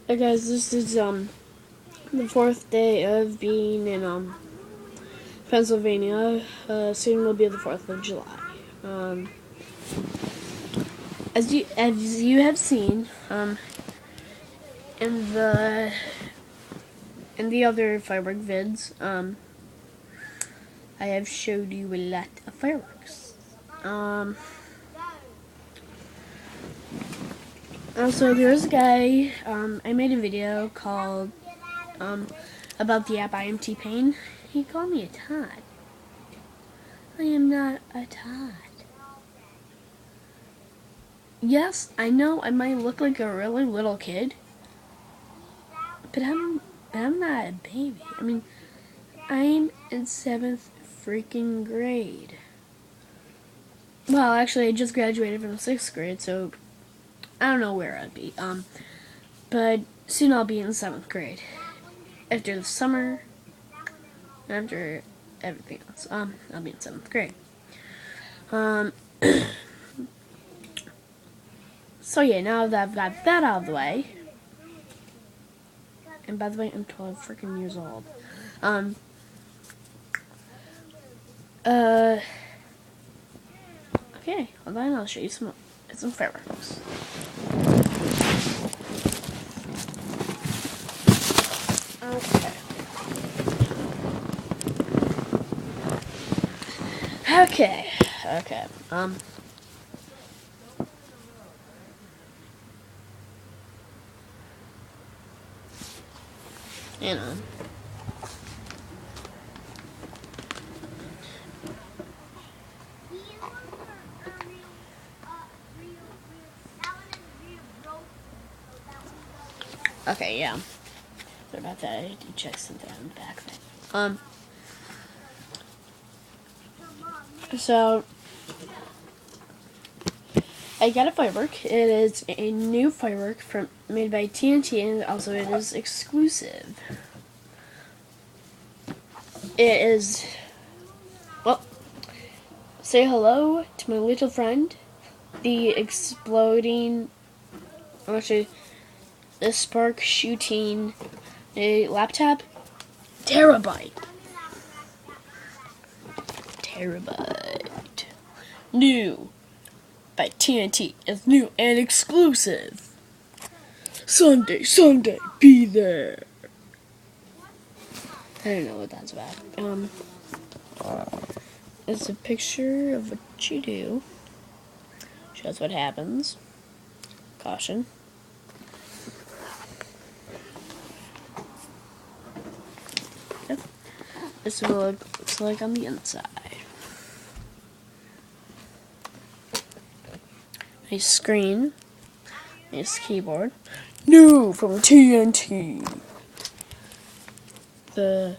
Hey guys, this is the fourth day of being in Pennsylvania. Soon will be the 4th of July. As you have seen in the other firework vids, I have showed you a lot of fireworks. Also, there's a guy. I made a video called about the app IMT Pain. He called me a tot. I am not a tot. Yes, I know I might look like a really little kid, but I'm not a baby. I mean, I'm in 7th freaking grade. Well, actually, I just graduated from 6th grade, so I don't know where I'd be. But soon I'll be in 7th grade. After the summer, after everything else, I'll be in 7th grade. So yeah, now that I've got that out of the way, and by the way, I'm 12 freaking years old. Okay, well then I'll show you some fireworks. Okay. You know. Okay, yeah. Sorry about that. I had to check something on the back thing. So I got a firework. It is a new firework made by TNT, and also it is exclusive. It is, well, say hello to my little friend, the exploding, actually, the spark shooting a laptop, Tarabyte. New by TNT. It's new and exclusive. Sunday, be there. I don't know what that's about. It's a picture of what you do. Shows what happens. Caution. Yep. This is what it looks like on the inside. Nice screen. Nice keyboard. New from TNT. The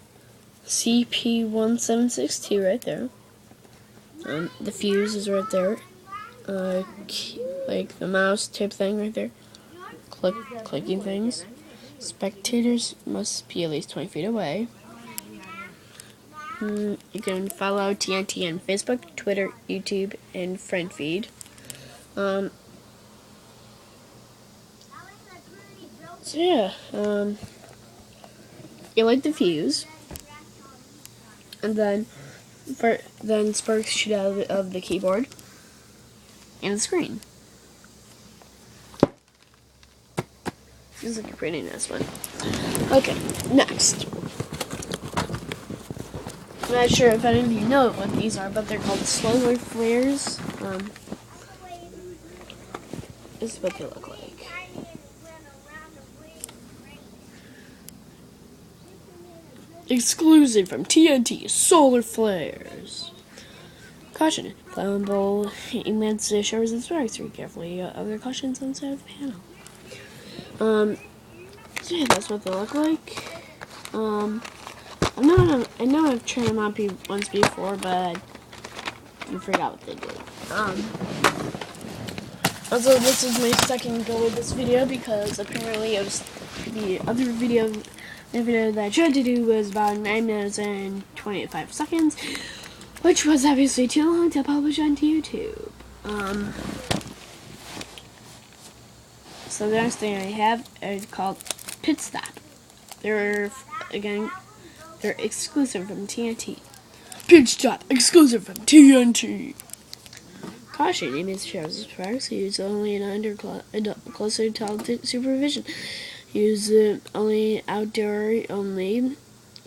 CP1762 right there. The fuse is right there. Like the mouse type thing right there. Clicking things. Spectators must be at least 20 feet away. You can follow TNT on Facebook, Twitter, YouTube, and friend feed. So yeah, you light the fuse, and then sparks shoot out of the keyboard and the screen. This is like a pretty nice one. Okay, next. I'm not sure if any of you know what these are, but they're called solar flares. This is what they look like. Exclusive from TNT, solar flares. Caution, flammable, immense showers and sparks. Read carefully other cautions on the side of the panel. So yeah, that's what they look like. I know I've turned them on once before, but you forgot what they did. Also, this is my second go with this video because apparently it was the other video. The video that I tried to do was about 9 minutes and 25 seconds, which was obviously too long to publish onto YouTube. So the next thing I have is called Pit Stop. They're exclusive from TNT. Pit Stop, exclusive from TNT. Caution, these trousers products use only under close adult supervision. Use only outdoor only.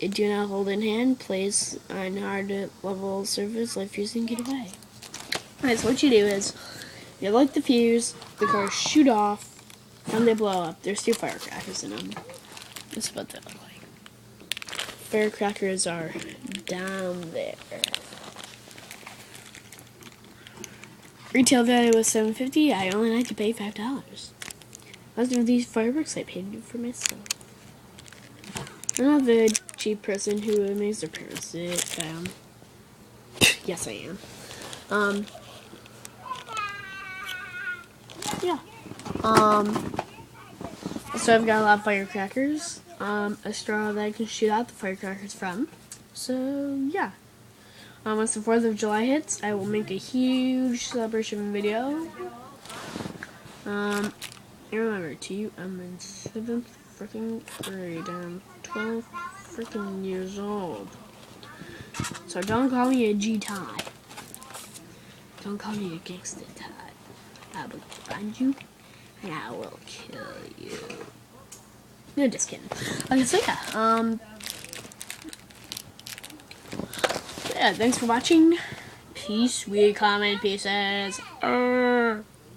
Do not hold in hand. Place on hard level surface. Life using get away. Alright, so what you do is you light the fuse, the cars shoot off, and they blow up. There's 2 firecrackers in them. This is what they look like. Firecrackers are down there. Retail value was $7.50. I only had to pay $5. Most of these fireworks I paid for myself. I'm not the cheap person who makes their parents sit down. Yes, I am. Yeah. So I've got a lot of firecrackers. A straw that I can shoot out the firecrackers from. So, yeah. Once the 4th of July hits, I will make a huge celebration video. Remember, I'm in 7th freaking grade. I'm 12 freaking years old. So don't call me a G-Tie. Don't call me a gangster tie. I will find you and I will kill you. No, just kidding. Okay, so yeah, thanks for watching. Peace, we comment pieces.